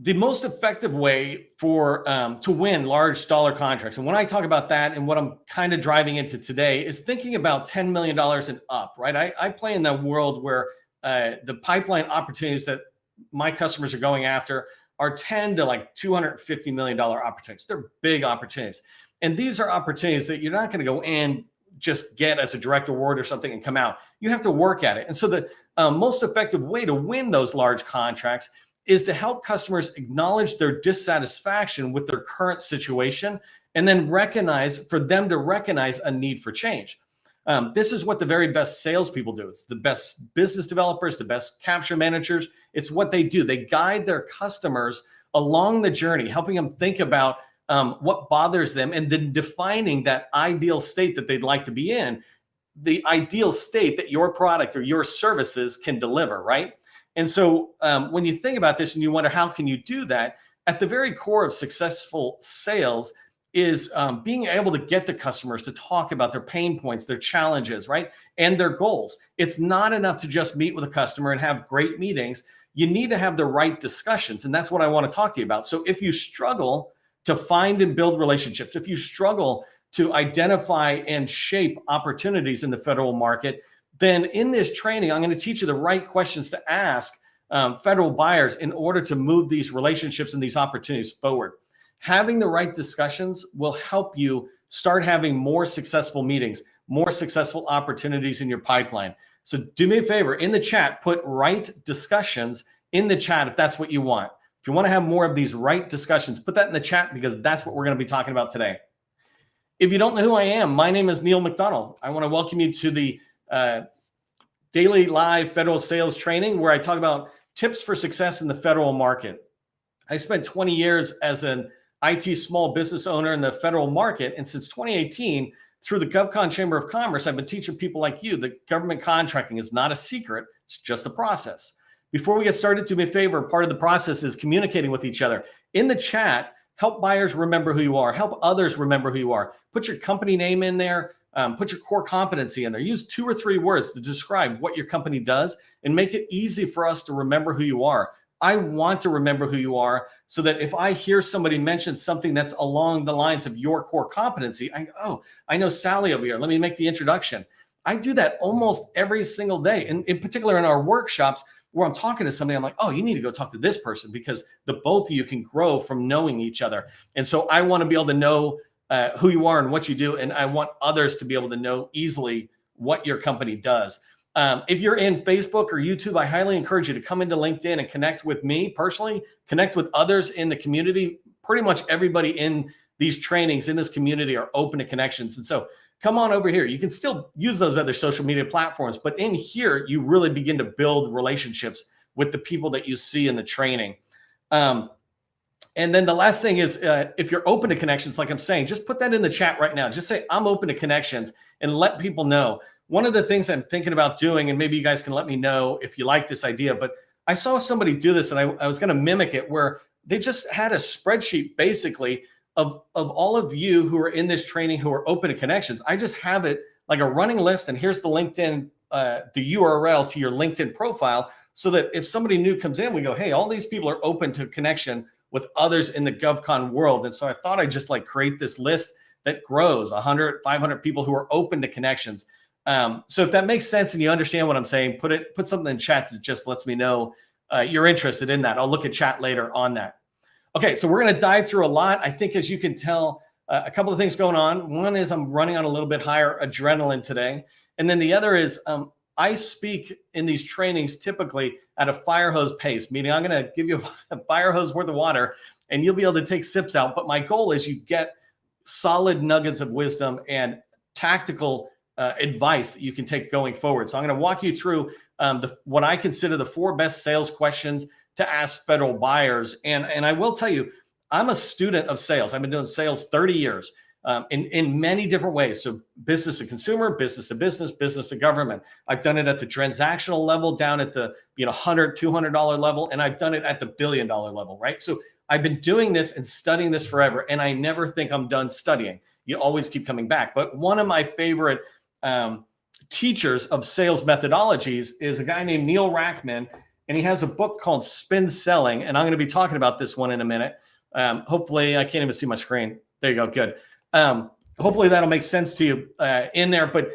the most effective way for to win large dollar contracts, and when I talk about that and what I'm kind of driving into today, is thinking about $10 million and up, right? I play in that world where the pipeline opportunities that my customers are going after are 10 to like $250 million opportunities. They're big opportunities. And these are opportunities that you're not going to go and just get as a direct award or something and come out. You have to work at it. And so the most effective way to win those large contracts is to help customers acknowledge their dissatisfaction with their current situation and then for them to recognize a need for change. This is what the very best salespeople do. It's the best business developers, the best capture managers. It's what they do. They guide their customers along the journey, helping them think about what bothers them and then defining that ideal state that they'd like to be in, the ideal state that your product or your services can deliver, right? And so when you think about this and you wonder, how can you do that? At the very core of successful sales is being able to get the customers to talk about their pain points, their challenges, right? And their goals. It's not enough to just meet with a customer and have great meetings. You need to have the right discussions. And that's what I want to talk to you about. So if you struggle to find and build relationships, if you struggle to identify and shape opportunities in the federal market, then in this training, I'm going to teach you the right questions to ask federal buyers in order to move these relationships and these opportunities forward. Having the right discussions will help you start having more successful meetings, more successful opportunities in your pipeline. So do me a favor, in the chat, put right discussions in the chat if that's what you want. If you want to have more of these right discussions, put that in the chat because that's what we're going to be talking about today. If you don't know who I am, my name is Neil McDonald. I want to welcome you to the daily live federal sales training where I talk about tips for success in the federal market. I spent 20 years as an IT small business owner in the federal market. And since 2018, through the GovCon Chamber of Commerce, I've been teaching people like you that government contracting is not a secret. It's just a process. Before we get started, do me a favor. Part of the process is communicating with each other. In the chat, help buyers remember who you are. Help others remember who you are. Put your company name in there. Put your core competency in there. Use 2 or 3 words to describe what your company does and make it easy for us to remember who you are. I want to remember who you are so that if I hear somebody mention something that's along the lines of your core competency, I go, oh, I know Sally over here. Let me make the introduction. I do that almost every single day. And in particular in our workshops where I'm talking to somebody, I'm like, oh, you need to go talk to this person because the both of you can grow from knowing each other. And so I want to be able to know who you are and what you do. And I want others to be able to know easily what your company does. If you're in Facebook or YouTube, I highly encourage you to come into LinkedIn and connect with me personally, connect with others in the community. Pretty much everybody in these trainings in this community are open to connections. And so come on over here. You can still use those other social media platforms, but in here, you really begin to build relationships with the people that you see in the training. And then the last thing is, if you're open to connections, like I'm saying, just put that in the chat right now. Just say, I'm open to connections and let people know. One of the things I'm thinking about doing, and maybe you guys can let me know if you like this idea, but I saw somebody do this and I was going to mimic it where they just had a spreadsheet basically of all of you who are in this training who are open to connections. I just have it like a running list, and here's the LinkedIn, the URL to your LinkedIn profile, so that if somebody new comes in, we go, hey, all these people are open to connection with others in the GovCon world. And so I thought I'd just like create this list that grows 100, 500 people who are open to connections. So if that makes sense and you understand what I'm saying, put something in chat that just lets me know you're interested in that. I'll look at chat later on that. Okay, so we're going to dive through a lot. I think, as you can tell, a couple of things going on. One is I'm running on a little bit higher adrenaline today. And then the other is I speak in these trainings typically at a fire hose pace, meaning I'm going to give you a fire hose worth of water and you'll be able to take sips out. But my goal is you get solid nuggets of wisdom and tactical advice that you can take going forward. So I'm going to walk you through what I consider the 4 best sales questions to ask federal buyers. And I will tell you, I'm a student of sales. I've been doing sales 30 years in many different ways. So business to consumer, business to business, business to government. I've done it at the transactional level, down at the $100, $200 level, and I've done it at the $1 billion level, right? So I've been doing this and studying this forever, and I never think I'm done studying. You always keep coming back. But one of my favorite teachers of sales methodologies is a guy named Neil Rackman. and he has a book called Spin Selling, and I'm going to be talking about this one in a minute. Hopefully, I can't even see my screen. There you go. Good. Hopefully, that'll make sense to you in there. But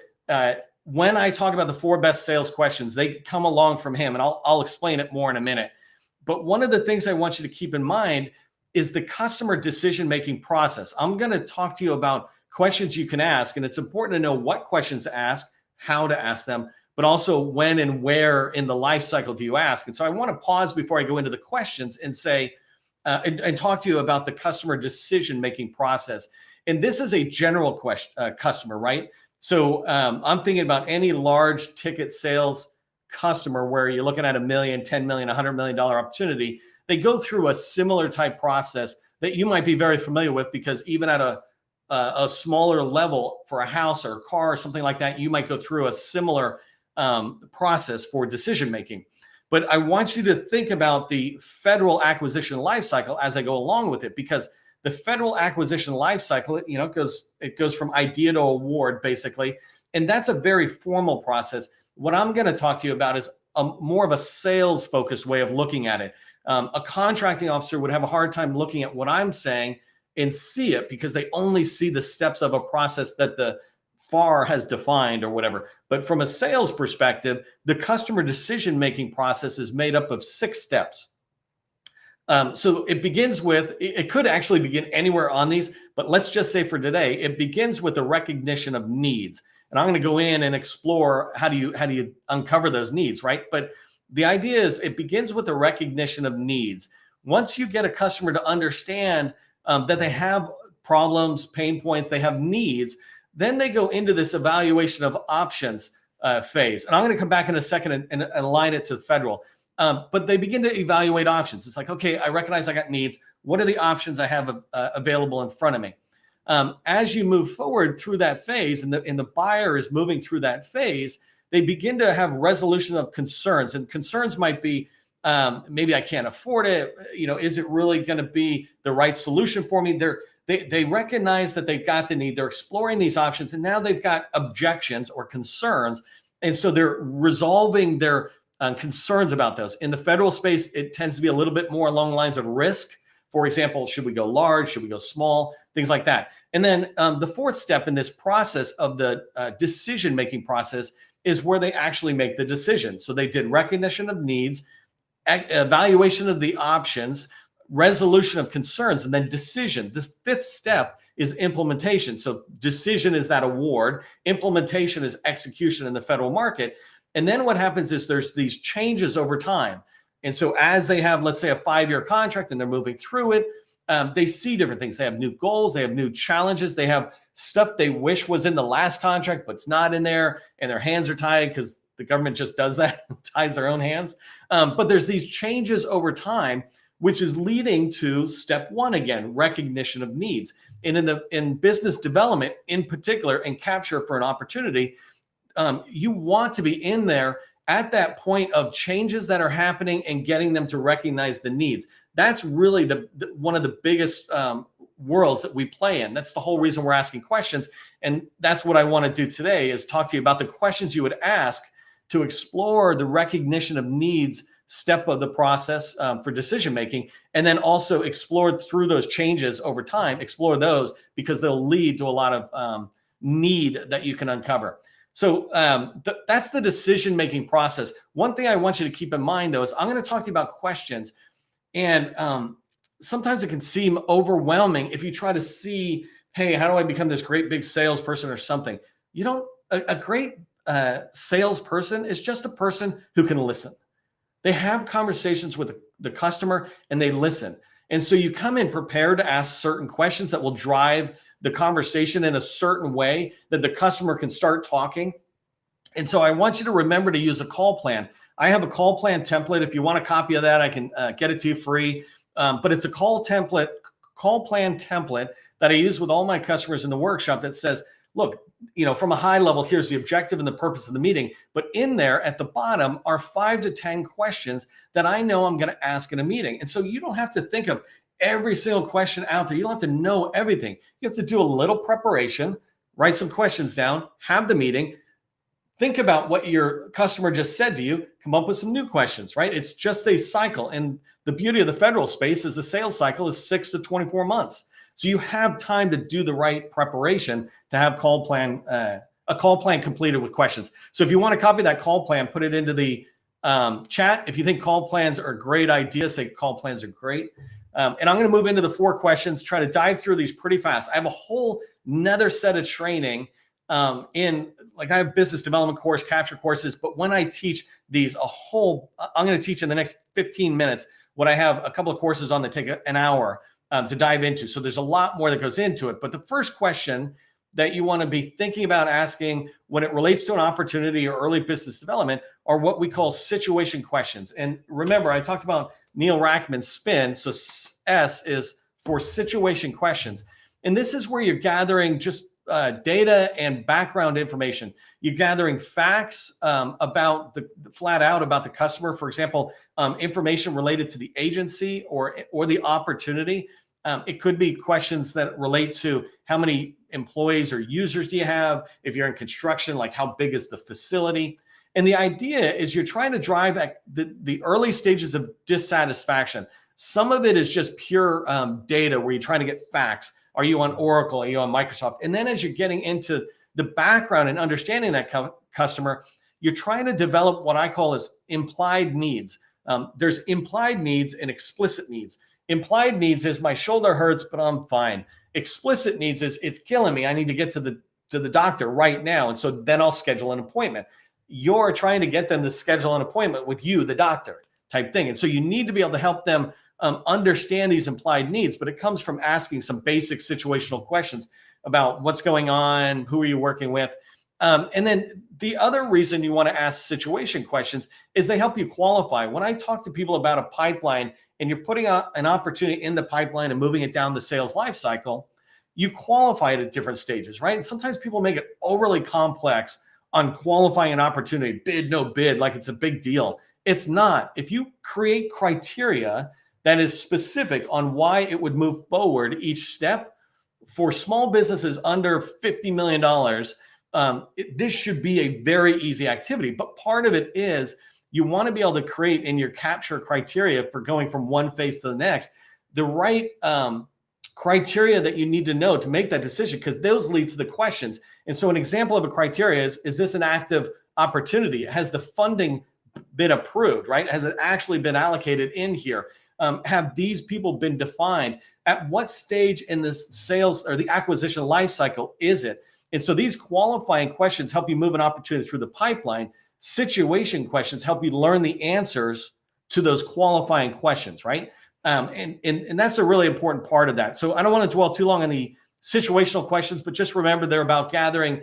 when I talk about the 4 best sales questions, they come along from him, and I'll explain it more in a minute. But one of the things I want you to keep in mind is the customer decision-making process. I'm going to talk to you about questions you can ask, and it's important to know what questions to ask, how to ask them, but also when and where in the life cycle do you ask. And so I want to pause before I go into the questions and say, and talk to you about the customer decision-making process. And this is a general question, customer, right? So I'm thinking about any large ticket sales customer where you're looking at $1 million, $10 million, $100 million opportunity. They go through a similar type process that you might be very familiar with, because even at a smaller level for a house or a car or something like that, you might go through a similar process for decision making. But I want you to think about the federal acquisition life cycle as I go along with it, because the federal acquisition life cycle, it goes from idea to award, basically, and that's a very formal process. What I'm going to talk to you about is more of a sales focused way of looking at it. A contracting officer would have a hard time looking at what I'm saying and see it, because they only see the steps of a process that the FAR has defined or whatever. But from a sales perspective, the customer decision-making process is made up of 6 steps. So it begins with, it could actually begin anywhere on these, but let's just say for today, it begins with the recognition of needs. And I'm going to go in and explore how do you uncover those needs, right? But the idea is it begins with the recognition of needs. Once you get a customer to understand that they have problems, pain points, they have needs, then they go into this evaluation of options phase. And I'm going to come back in a second and align it to the federal. But they begin to evaluate options. It's like, okay, I recognize I got needs. What are the options I have available in front of me? As you move forward through that phase, and the buyer is moving through that phase, they begin to have resolution of concerns. And concerns might be, maybe I can't afford it. Is it really going to be the right solution for me? They recognize that they've got the need. They're exploring these options, and now they've got objections or concerns. And so they're resolving their concerns about those. In the federal space, it tends to be a little bit more along the lines of risk. For example, should we go large? Should we go small? Things like that. And then the 4th step in this process of the decision-making process is where they actually make the decision. So they did recognition of needs, evaluation of the options, resolution of concerns, and then decision. This 5th step is implementation. So decision is that award. Implementation is execution in the federal market. And then what happens is there's these changes over time. And so as they have, let's say, a 5-year contract and they're moving through it, they see different things. They have new goals. They have new challenges. They have stuff they wish was in the last contract, but it's not in there. And their hands are tied because the government just does that, ties their own hands. But there's these changes over time, which is leading to step 1 again, recognition of needs. And in business development in particular, and capture for an opportunity, you want to be in there at that point of changes that are happening and getting them to recognize the needs. That's really one of the biggest worlds that we play in. That's the whole reason we're asking questions. And that's what I want to do today, is talk to you about the questions you would ask to explore the recognition of needs step of the process for decision making, and then also explore through those changes over time, explore those because they'll lead to a lot of need that you can uncover. So that's the decision-making process. One thing I want you to keep in mind, though, is I'm going to talk to you about questions. And sometimes it can seem overwhelming if you try to see, hey, how do I become this great big salesperson or something? A great salesperson is just a person who can listen. They have conversations with the customer and they listen. And so you come in prepared to ask certain questions that will drive the conversation in a certain way that the customer can start talking. And so I want you to remember to use a call plan. I have a call plan template. If you want a copy of that, I can get it to you free. But it's a call plan template that I use with all my customers in the workshop that says, look, from a high level, here's the objective and the purpose of the meeting. But in there at the bottom are 5 to 10 questions that I know I'm going to ask in a meeting. And so you don't have to think of every single question out there. You don't have to know everything. You have to do a little preparation, write some questions down, have the meeting, think about what your customer just said to you, come up with some new questions, right? It's just a cycle. And the beauty of the federal space is the sales cycle is 6 to 24 months. So you have time to do the right preparation to have a call plan completed with questions. So if you want to copy that call plan, put it into the chat. If you think call plans are a great idea, say call plans are great. And I'm going to move into the 4 questions, try to dive through these pretty fast. I have a whole another set of training I have business development course, capture courses, but when I teach these I'm going to teach in the next 15 minutes what I have a couple of courses on that take an hour to dive into. So there's a lot more that goes into it. But the first question that you want to be thinking about asking when it relates to an opportunity or early business development are what we call situation questions. And remember, I talked about Neil Rackman's spin. So S is for situation questions. And this is where you're gathering just data and background information. You're gathering facts about flat out about the customer. For example, information related to the agency or the opportunity. It could be questions that relate to how many employees or users do you have? If you're in construction, like how big is the facility? And the idea is you're trying to drive at the early stages of dissatisfaction. Some of it is just pure data where you're trying to get facts. Are you on Oracle? Are you on Microsoft? And then as you're getting into the background and understanding that customer, you're trying to develop what I call as implied needs. There's implied needs and explicit needs. Implied needs is my shoulder hurts, but I'm fine. Explicit needs is it's killing me. I need to get to the doctor right now. And so then I'll schedule an appointment. You're trying to get them to schedule an appointment with you, the doctor type thing. And so you need to be able to help them understand these implied needs, but it comes from asking some basic situational questions about what's going on, who are you working with? And then the other reason you want to ask situation questions is they help you qualify. When I talk to people about a pipeline and you're putting out an opportunity in the pipeline and moving it down the sales life cycle, you qualify it at different stages, right? And sometimes people make it overly complex on qualifying an opportunity, bid, no bid, like it's a big deal. It's not. If you create criteria that is specific on why it would move forward each step, for small businesses under $50 million, this should be a very easy activity. But part of it is you want to be able to create in your capture criteria for going from one phase to the next, the right criteria that you need to know to make that decision, because those lead to the questions. And so an example of a criteria is this an active opportunity? Has the funding been approved, right? Has it actually been allocated in here? Have these people been defined? At what stage in the sales or the acquisition life cycle is it? And so these qualifying questions help you move an opportunity through the pipeline. Situation questions help you learn the answers to those qualifying questions, right? And that's a really important part of that. So I don't want to dwell too long on the situational questions, but just remember they're about gathering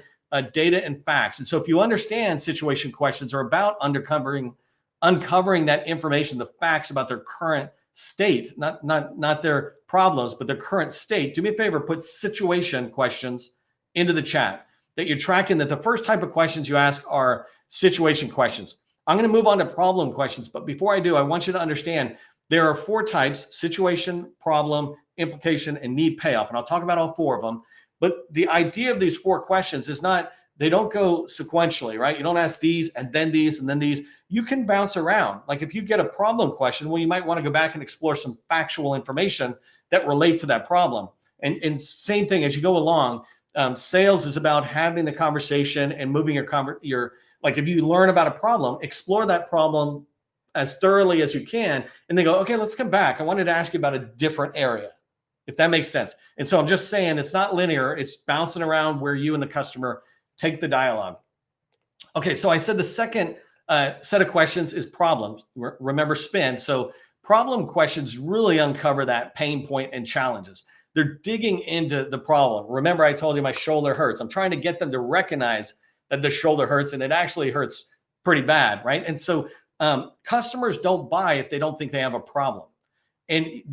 data and facts. And so if you understand situation questions are about uncovering that information, the facts about their current state, not their problems, but their current state, do me a favor, put situation questions into the chat, that you're tracking that the first type of questions you ask are situation questions. I'm going to move on to problem questions, but before I do, I want you to understand there are 4 types: situation, problem, implication, and need payoff. And I'll talk about all 4 of them. But the idea of these 4 questions is not, they don't go sequentially, right? You don't ask these and then these and then these. You can bounce around. Like if you get a problem question, well, you might want to go back and explore some factual information that relate to that problem. And same thing as you go along, sales is about having the conversation and moving your like if you learn about a problem, explore that problem as thoroughly as you can, and then go, okay, let's come back. I wanted to ask you about a different area, if that makes sense. And so I'm just saying it's not linear. It's bouncing around where you and the customer take the dialogue. Okay, so I said the second set of questions is problems. Remember spin. So problem questions really uncover that pain point and challenges. They're digging into the problem. Remember, I told you my shoulder hurts. I'm trying to get them to recognize that the shoulder hurts, and it actually hurts pretty bad, right? And so customers don't buy if they don't think they have a problem. And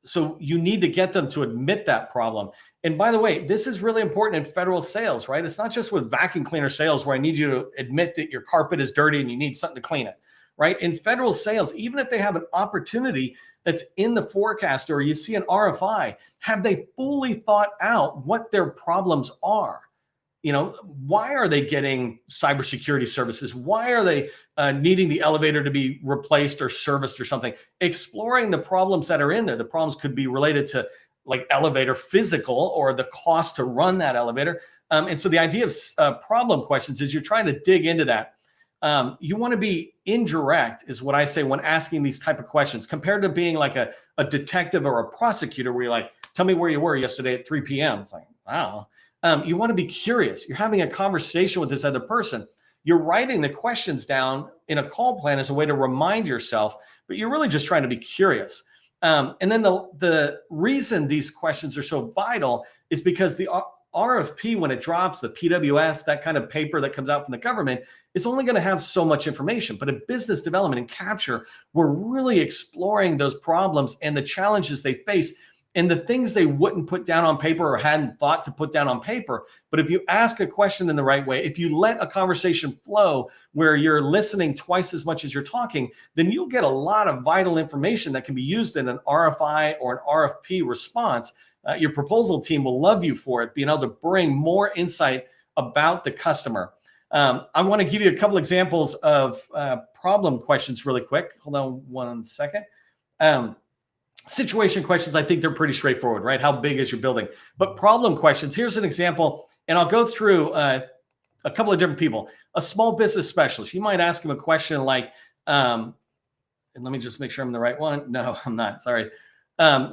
so you need to get them to admit that problem. And by the way, this is really important in federal sales, right? It's not just with vacuum cleaner sales where I need you to admit that your carpet is dirty and you need something to clean it, right? In federal sales, even if they have an opportunity that's in the forecast or you see an RFI, have they fully thought out what their problems are? why are they getting cybersecurity services? Why are they needing the elevator to be replaced or serviced or something? Exploring the problems that are in there. The problems could be related to like elevator physical or the cost to run that elevator. And so the idea of problem questions is you're trying to dig into that. You want to be indirect is what I say when asking these type of questions, compared to being like a detective or a prosecutor where you're like, tell me where you were yesterday at 3 p.m. It's like, wow. You want to be curious. You're having a conversation with this other person. You're writing the questions down in a call plan as a way to remind yourself, but you're really just trying to be curious. And then the reason these questions are so vital is because the RFP, when it drops, the PWS, that kind of paper that comes out from the government, is only going to have so much information. But in business development and capture, we're really exploring those problems and the challenges they face and the things they wouldn't put down on paper or hadn't thought to put down on paper. But if you ask a question in the right way, if you let a conversation flow where you're listening twice as much as you're talking, then you'll get a lot of vital information that can be used in an RFI or an RFP response. Your proposal team will love you for it, being able to bring more insight about the customer. I want to give you a couple examples of problem questions really quick. Hold on one second. Situation questions, I think they're pretty straightforward, right? How big is your building? But problem questions, here's an example, and I'll go through a couple of different people. A small business specialist, you might ask him a question like, and let me just make sure I'm the right one. No, I'm not, sorry.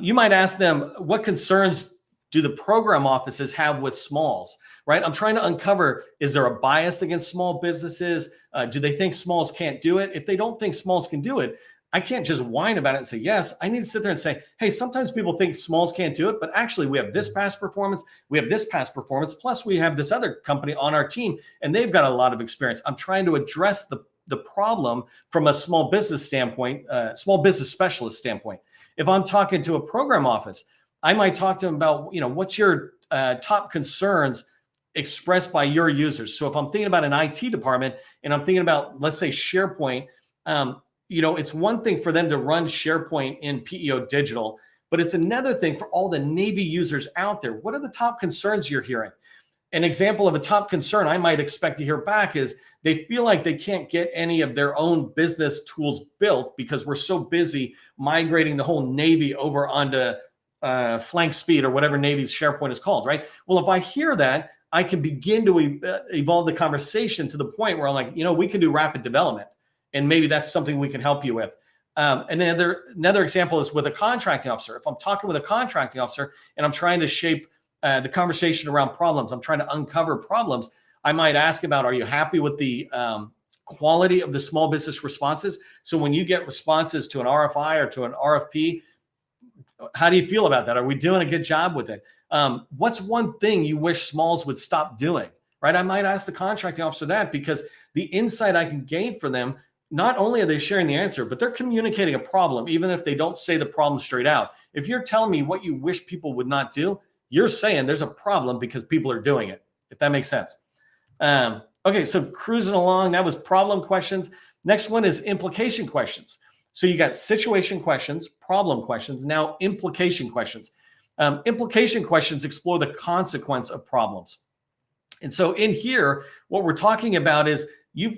You might ask them, what concerns do the program offices have with smalls, right? I'm trying to uncover, is there a bias against small businesses? Do they think smalls can't do it? If they don't think smalls can do it, I can't just whine about it and say, yes. I need to sit there and say, hey, sometimes people think smalls can't do it, but actually we have this past performance, we have this past performance, plus we have this other company on our team, and they've got a lot of experience. I'm trying to address the problem from a small business standpoint, small business specialist standpoint. If I'm talking to a program office, I might talk to them about, what's your top concerns expressed by your users. So if I'm thinking about an IT department and I'm thinking about, let's say, SharePoint, it's one thing for them to run SharePoint in PEO Digital, but it's another thing for all the Navy users out there. What are the top concerns you're hearing? An example of a top concern I might expect to hear back is they feel like they can't get any of their own business tools built because we're so busy migrating the whole Navy over onto Flank Speed or whatever Navy's SharePoint is called, right? Well, if I hear that, I can begin to evolve the conversation to the point where I'm like, we can do rapid development. And maybe that's something we can help you with. And another example is with a contracting officer. If I'm talking with a contracting officer and I'm trying to shape the conversation around problems, I'm trying to uncover problems, I might ask about, are you happy with the quality of the small business responses? So when you get responses to an RFI or to an RFP, how do you feel about that? Are we doing a good job with it? What's one thing you wish smalls would stop doing, right? I might ask the contracting officer that because the insight I can gain for them, not only are they sharing the answer, but they're communicating a problem, even if they don't say the problem straight out. If you're telling me what you wish people would not do, you're saying there's a problem because people are doing it, if that makes sense. Okay, so cruising along, that was problem questions. Next one is implication questions. So you got situation questions, problem questions, now implication questions. Implication questions explore the consequence of problems. And so in here, what we're talking about is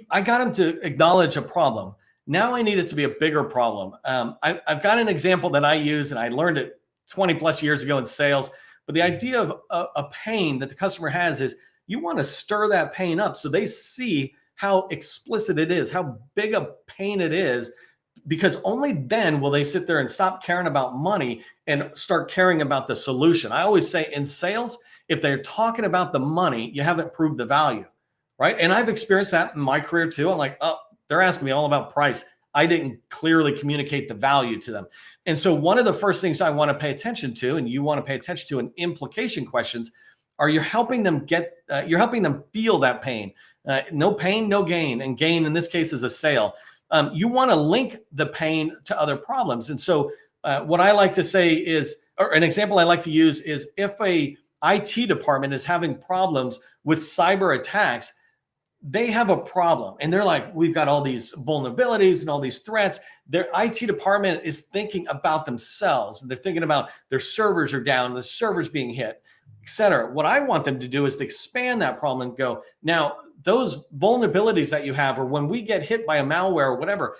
I got them to acknowledge a problem. Now I need it to be a bigger problem. I've got an example that I use, and I learned it 20 plus years ago in sales. But the idea of a pain that the customer has is you want to stir that pain up so they see how explicit it is, how big a pain it is, because only then will they sit there and stop caring about money and start caring about the solution. I always say in sales, if they're talking about the money, you haven't proved the value. Right. And I've experienced that in my career too. I'm like, oh, they're asking me all about price. I didn't clearly communicate the value to them. And so one of the first things I want to pay attention to, and you want to pay attention to in implication questions, are you helping them you're helping them feel that pain. No pain, no gain. And gain in this case is a sale. You want to link the pain to other problems. And so what I like to say is, or an example I like to use is if a IT department is having problems with cyber attacks, they have a problem and they're like, we've got all these vulnerabilities and all these threats. Their IT department is thinking about themselves. They're thinking about their servers are down, the servers being hit. etc. What I want them to do is to expand that problem and go, now, those vulnerabilities that you have, or when we get hit by a malware or whatever,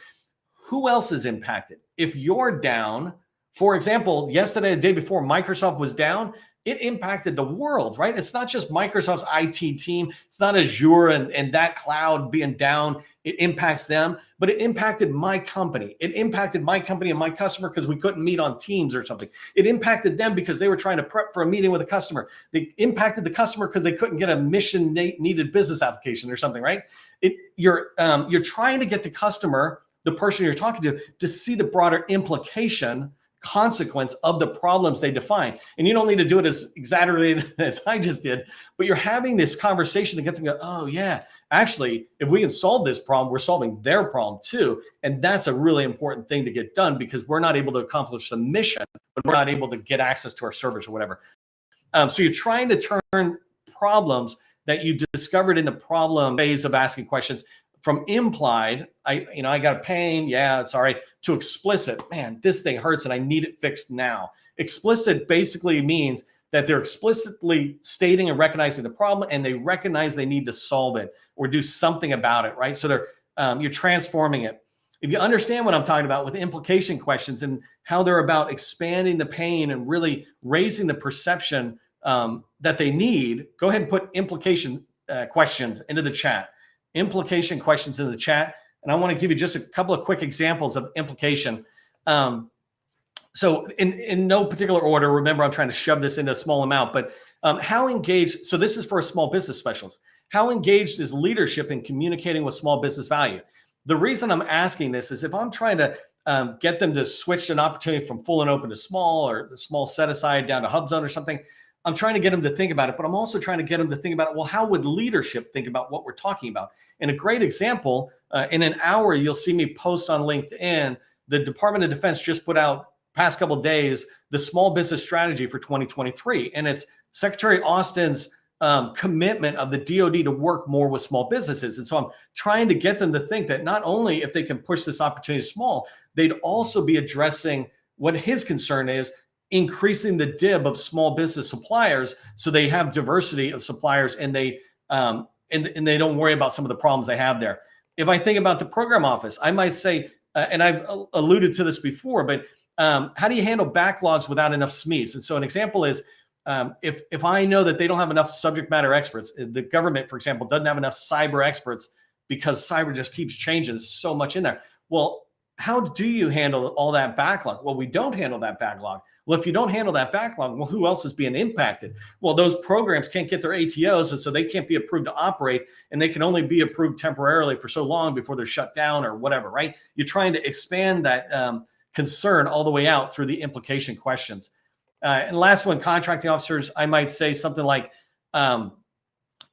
who else is impacted? If you're down, for example, yesterday, the day before, Microsoft was down, it impacted the world, right? It's not just Microsoft's IT team. It's not Azure and that cloud being down. It impacts them, but it impacted my company. It impacted my company and my customer because we couldn't meet on Teams or something. It impacted them because they were trying to prep for a meeting with a customer. They impacted the customer because they couldn't get a mission needed business application or something, right? You're trying to get the customer, the person you're talking to see the broader implication, consequence of the problems they define. And you don't need to do it as exaggerated as I just did, but you're having this conversation to get them to go, oh yeah, actually, if we can solve this problem, we're solving their problem too. And that's a really important thing to get done, because we're not able to accomplish the mission, but we're not able to get access to our servers or whatever. So you're trying to turn problems that you discovered in the problem phase of asking questions from implied, I got a pain, yeah, it's all right, to explicit, man, this thing hurts and I need it fixed now. Explicit basically means that they're explicitly stating and recognizing the problem, and they recognize they need to solve it or do something about it, right? So you're transforming it. If you understand what I'm talking about with implication questions and how they're about expanding the pain and really raising the perception that they need, go ahead and put implication questions into the chat. Implication questions in the chat. And I want to give you just a couple of quick examples of implication. So in no particular order, remember, I'm trying to shove this into a small amount, but how engaged, so this is for a small business specialist. How engaged is leadership in communicating with small business value? The reason I'm asking this is if I'm trying to get them to switch an opportunity from full and open to small, or the small set aside down to HubZone or something, I'm trying to get them to think about it, but I'm also trying to get them to think about it. Well, how would leadership think about what we're talking about? And a great example, in an hour, you'll see me post on LinkedIn. The Department of Defense just put out, past couple of days, the small business strategy for 2023. And it's Secretary Austin's commitment of the DoD to work more with small businesses. And so I'm trying to get them to think that not only if they can push this opportunity small, they'd also be addressing what his concern is, increasing the DIB of small business suppliers, so they have diversity of suppliers, and they don't worry about some of the problems they have there. If I think about the program office, I might say, and I've alluded to this before, but how do you handle backlogs without enough SMEs? And so an example is, if I know that they don't have enough subject matter experts, the government, for example, doesn't have enough cyber experts because cyber just keeps changing. There's so much in there. Well, how do you handle all that backlog? Well, we don't handle that backlog. Well, if you don't handle that backlog, well, who else is being impacted? Well, those programs can't get their ATOs, and so they can't be approved to operate, and they can only be approved temporarily for so long before they're shut down or whatever, right? You're trying to expand that concern all the way out through the implication questions. And last one, contracting officers, I might say something like,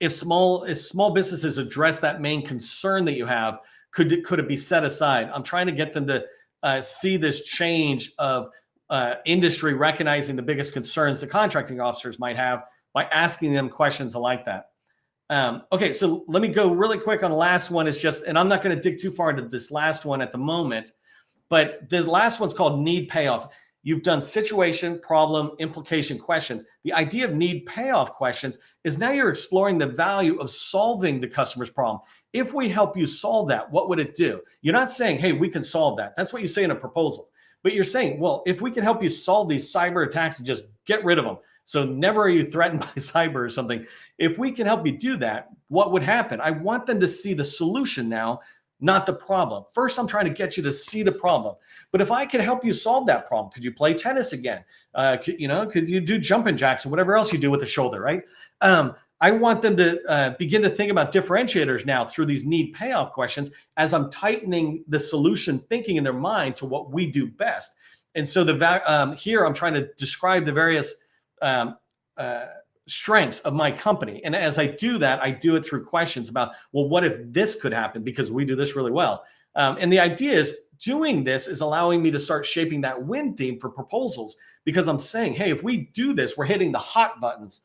if small businesses address that main concern that you have, could it be set aside? I'm trying to get them to see this change of industry recognizing the biggest concerns the contracting officers might have by asking them questions like that. Okay, so let me go really quick on the last one. Is just, and I'm not going to dig too far into this last one at the moment, but the last one's called need payoff. You've done situation, problem, implication questions. The idea of need payoff questions is now you're exploring the value of solving the customer's problem. If we help you solve that, what would it do? You're not saying, hey, we can solve that. That's what you say in a proposal. But you're saying, well, if we can help you solve these cyber attacks and just get rid of them, so never are you threatened by cyber or something. If we can help you do that, what would happen? I want them to see the solution now, not the problem. First, I'm trying to get you to see the problem. But if I can help you solve that problem, could you play tennis again? Could you do jumping jacks and whatever else you do with the shoulder, right? I want them to begin to think about differentiators now through these need payoff questions as I'm tightening the solution thinking in their mind to what we do best. And so here I'm trying to describe the various strengths of my company. And as I do that, I do it through questions about, well, what if this could happen because we do this really well? And the idea is doing this is allowing me to start shaping that win theme for proposals, because I'm saying, hey, if we do this, we're hitting the hot buttons.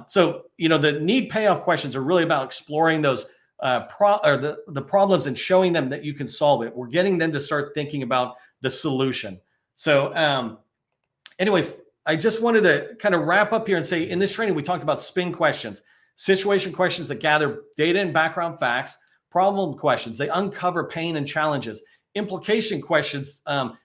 So, the need payoff questions are really about exploring those the problems and showing them that you can solve it. We're getting them to start thinking about the solution. So anyways, I just wanted to kind of wrap up here and say, in this training, we talked about spin questions, situation questions that gather data and background facts, problem questions, they uncover pain and challenges, implication questions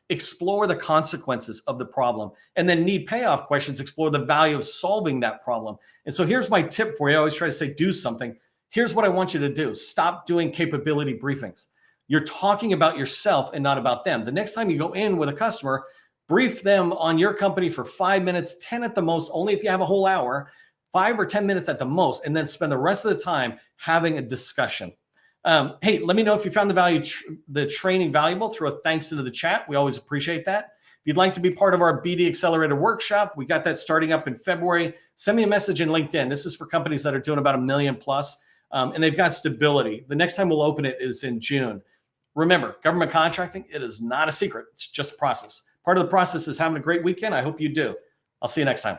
explore the consequences of the problem, and then need payoff questions explore the value of solving that problem. And so here's my tip for you. I always try to say, do something. Here's what I want you to do. Stop doing capability briefings. You're talking about yourself and not about them. The next time you go in with a customer, brief them on your company for 5 minutes, 10 at the most, only if you have a whole hour, 5 or 10 minutes at the most, and then spend the rest of the time having a discussion. Hey, let me know if you found the training valuable. Throw a thanks into the chat. We always appreciate that. If you'd like to be part of our BD Accelerator workshop, we got that starting up in February. Send me a message in LinkedIn. This is for companies that are doing about $1 million plus, and they've got stability. The next time we'll open it is in June. Remember, government contracting, it is not a secret. It's just a process. Part of the process is having a great weekend. I hope you do. I'll see you next time.